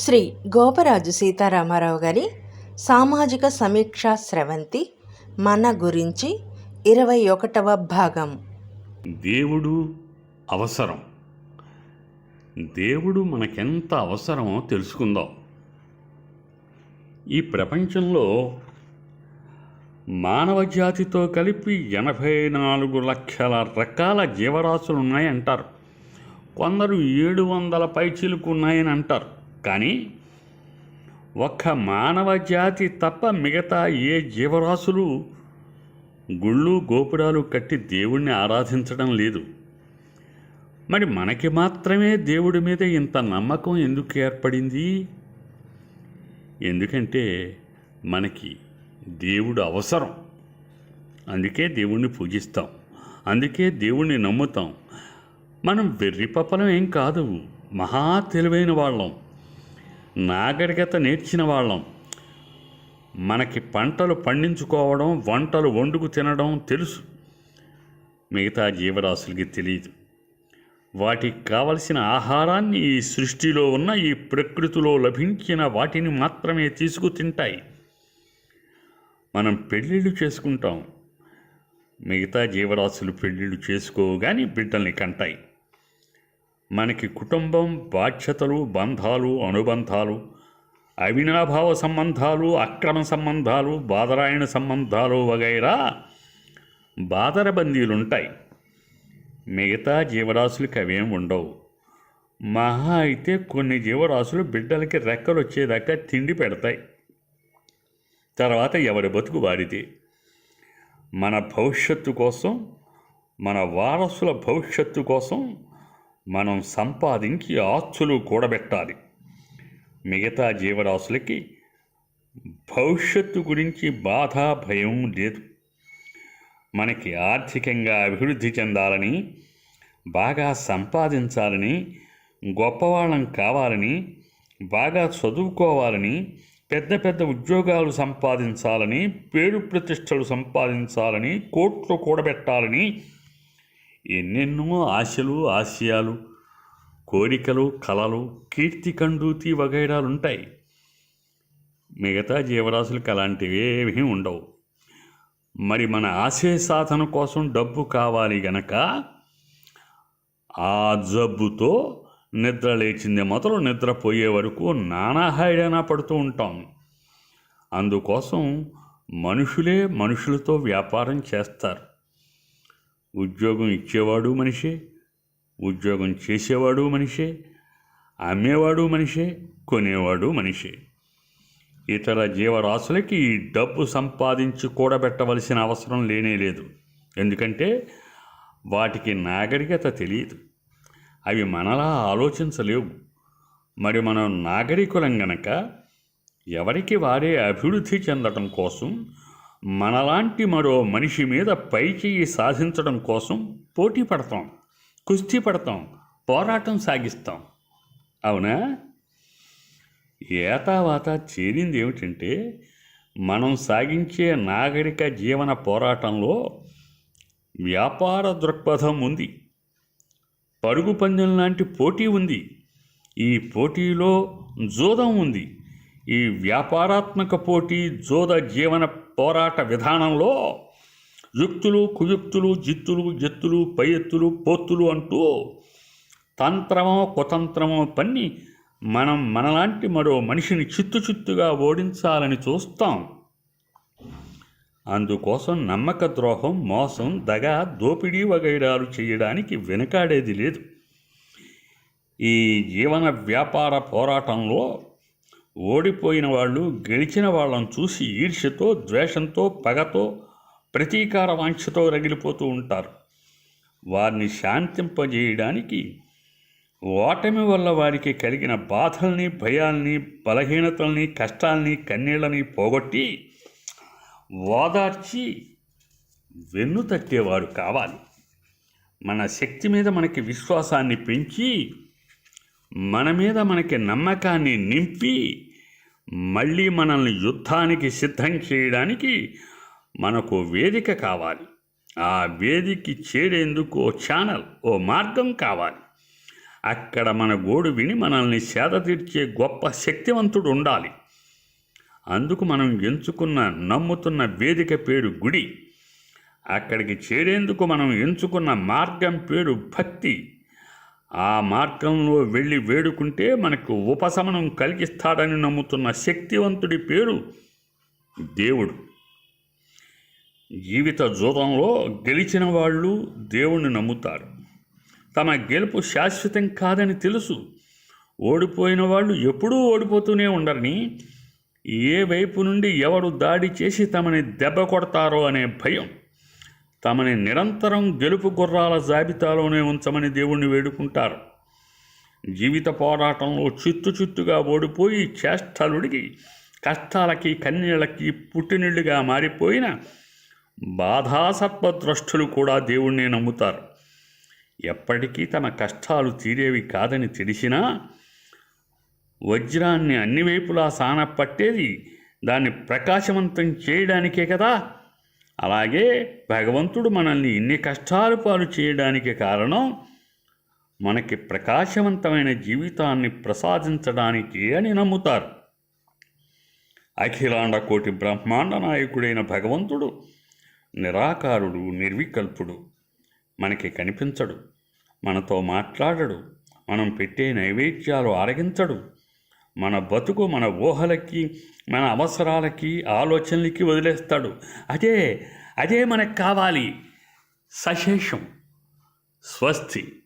శ్రీ గోపరాజు సీతారామారావు గారి సామాజిక సమీక్షా స్రవంతి మన గురించి 21వ భాగం. దేవుడు అవసరం. దేవుడు మనకెంత అవసరమో తెలుసుకుందాం. ఈ ప్రపంచంలో మానవ జాతితో కలిపి 84 లక్షల రకాల జీవరాశులు ఉన్నాయంటారు. కొందరు 700 పైచిలుకు ఉన్నాయని అంటారు. కానీ ఒక్క మానవ జాతి తప్ప మిగతా ఏ జీవరాశులు గుళ్ళు గోపురాలు కట్టి దేవుణ్ణి ఆరాధించడం లేదు. మరి మనకి మాత్రమే దేవుడి మీద ఇంత నమ్మకం ఎందుకు ఏర్పడింది? ఎందుకంటే మనకి దేవుడు అవసరం. అందుకే దేవుణ్ణి పూజిస్తాం, అందుకే దేవుణ్ణి నమ్ముతాం. మనం వెర్రిపప్పలం ఏం కాదు, మహా తెలివైన వాళ్ళం, నాగరికత నేర్చిన వాళ్ళం. మనకి పంటలు పండించుకోవడం, వంటలు వండుకు తినడం తెలుసు. మిగతా జీవరాశులకి తెలియదు. వాటికి కావలసిన ఆహారాన్ని ఈ సృష్టిలో ఉన్న ఈ ప్రకృతిలో లభించిన వాటిని మాత్రమే తీసుకు తింటాయి. మనం పెళ్ళిళ్ళు చేసుకుంటాం, మిగతా జీవరాశులు పెళ్ళిళ్ళు చేసుకోగాని బిడ్డల్ని కంటాయి. మనకి కుటుంబం, బాధ్యతలు, బంధాలు, అనుబంధాలు, అవినాభావ సంబంధాలు, అక్రమ సంబంధాలు, బాదరాయణ సంబంధాలు వగైరా బాదరబందీలుంటాయి. మిగతా జీవరాశులకి అవేం ఉండవు. మహా అయితే కొన్ని జీవరాశులు బిడ్డలకి రెక్కలు వచ్చేదాకా తిండి పెడతాయి. తర్వాత ఎవరి బతుకు వారిదే. మన భవిష్యత్తు కోసం, మన వారసుల భవిష్యత్తు కోసం మనం సంపాదించి ఆస్తులు కూడబెట్టాలి. మిగతా జీవరాశులకి భవిష్యత్తు గురించి బాధ, భయం లేదు. మనకి ఆర్థికంగా అభివృద్ధి చెందాలని, బాగా సంపాదించాలని, గొప్పవాళ్ళం కావాలని, బాగా చదువుకోవాలని, పెద్ద పెద్ద ఉద్యోగాలు సంపాదించాలని, పేరు ప్రతిష్టలు సంపాదించాలని, కోట్లు కూడబెట్టాలని ఎన్నెన్నో ఆశలు, ఆశయాలు, కోరికలు, కలలు, కీర్తి కండూతి వగైరాలుంటాయి. మిగతా జీవరాశులకు అలాంటివేమీ ఉండవు. మరి మన ఆశయ సాధన కోసం డబ్బు కావాలి గనక ఆ జబ్బుతో నిద్ర లేచింది మొదలు నిద్రపోయే వరకు నానా హైరాణ పడుతూ ఉంటాం. అందుకోసం మనుషులే మనుషులతో వ్యాపారం చేస్తారు. ఉద్యోగం ఇచ్చేవాడు మనిషే, ఉద్యోగం చేసేవాడు మనిషే, అమ్మేవాడు మనిషే, కొనేవాడు మనిషే. ఇతర జీవరాశులకి ఈ డబ్బు సంపాదించి కూడబెట్టవలసిన అవసరం లేనేలేదు. ఎందుకంటే వాటికి నాగరికత తెలియదు. అవి మనలా ఆలోచించలేవు. మరి మనం నాగరికులం గనక ఎవరికి వారే అభివృద్ధి చెందడం కోసం, మనలాంటి మరో మనిషి మీద పైచేయి సాధించడం కోసం పోటీ పడతాం, కుస్తీ పడతాం, పోరాటం సాగిస్తాం. అవునా? ఏతావాత చేరింది ఏమిటంటే, మనం సాగించే నాగరిక జీవన పోరాటంలో వ్యాపార దృక్పథం ఉంది, పరుగు పందెం లాంటి పోటీ ఉంది. ఈ పోటీలో జోదం ఉంది. ఈ వ్యాపారాత్మక పోటీ, జోద జీవన పోరాట విధానంలో యుక్తులు, కుయుక్తులు, జిత్తులు, జత్తులు, పై ఎత్తులు, పోత్తులు అంటూ తంత్రమో కుతంత్రమో పన్ని మనం మనలాంటి మరో మనిషిని చిత్తుగా ఓడించాలని చూస్తాం. అందుకోసం నమ్మక ద్రోహం, మోసం, దగ, దోపిడీ వగైరాలు చేయడానికి వెనకాడేది లేదు. ఈ జీవన వ్యాపార పోరాటంలో ఓడిపోయిన వాళ్ళు గెలిచిన వాళ్ళని చూసి ఈర్ష్యతో, ద్వేషంతో, పగతో, ప్రతీకార వాంఛతో రగిలిపోతూ ఉంటారు. వారిని శాంతింపజేయడానికి ఓటమి వల్ల వారికి కలిగిన బాధల్ని, భయాల్ని, బలహీనతల్ని, కష్టాల్ని, కన్నీళ్ళని పోగొట్టి ఓదార్చి వెన్ను తట్టేవారు కావాలి. మన శక్తి మీద మనకి విశ్వాసాన్ని పెంచి, మన మీద మనకి నమ్మకాన్ని నింపి, మళ్ళీ మనల్ని యుద్ధానికి సిద్ధం చేయడానికి మనకు వేదిక కావాలి. ఆ వేదికకి చేరేందుకు ఓ ఛానల్, ఓ మార్గం కావాలి. అక్కడ మన గోడు విని మనల్ని సేద తీర్చే గొప్ప శక్తివంతుడు ఉండాలి. అందుకు మనం ఎంచుకున్న నమ్ముతున్న వేదిక పేరు గుడి. అక్కడికి చేరేందుకు మనం ఎంచుకున్న మార్గం పేరు భక్తి. ఆ మార్గంలో వెళ్ళి వేడుకుంటే మనకు ఉపశమనం కలిగిస్తాడని నమ్ముతున్న శక్తివంతుడి పేరు దేవుడు. జీవిత జూదంలో గెలిచిన వాళ్ళు దేవుణ్ణి నమ్ముతారు. తమ గెలుపు శాశ్వతం కాదని తెలుసు. ఓడిపోయిన వాళ్ళు ఎప్పుడూ ఓడిపోతూనే ఉండరని, ఏ వైపు నుండి ఎవరు దాడి చేసి తమని దెబ్బ కొడతారో అనే భయం తమని నిరంతరం గెలుపు గుర్రాల జాబితాలోనే ఉంచమని దేవుణ్ణి వేడుకుంటారు. జీవిత పోరాటంలో చిత్తుగా ఓడిపోయి చేష్టలుడికి కష్టాలకి కన్నీళ్ళకి పుట్టినిళ్ళుగా మారిపోయిన బాధాసత్వద్రష్టులు కూడా దేవుణ్ణే నమ్ముతారు. ఎప్పటికీ తమ కష్టాలు తీరేవి కాదని తెలిసినా వజ్రాన్ని అన్ని వైపులా సానపట్టేది దాన్ని ప్రకాశవంతం చేయడానికే కదా. అలాగే భగవంతుడు మనల్ని ఇన్ని కష్టాలు పాలు చేయడానికి కారణం మనకి ప్రకాశవంతమైన జీవితాన్ని ప్రసాదించడానికి అని నమ్ముతారు. అఖిలాండ కోటి బ్రహ్మాండ నాయకుడైన భగవంతుడు నిరాకారుడు, నిర్వికల్పుడు. మనకి కనిపించడు, మనతో మాట్లాడడు, మనం పెట్టే నైవేద్యాలు ఆరగించడు. మన బతుకు మన ఊహలకి, మన అవసరాలకి, ఆలోచనలకి వదిలేస్తాడు. అదే మనకు కావాలి. సశేషం. స్వస్తి.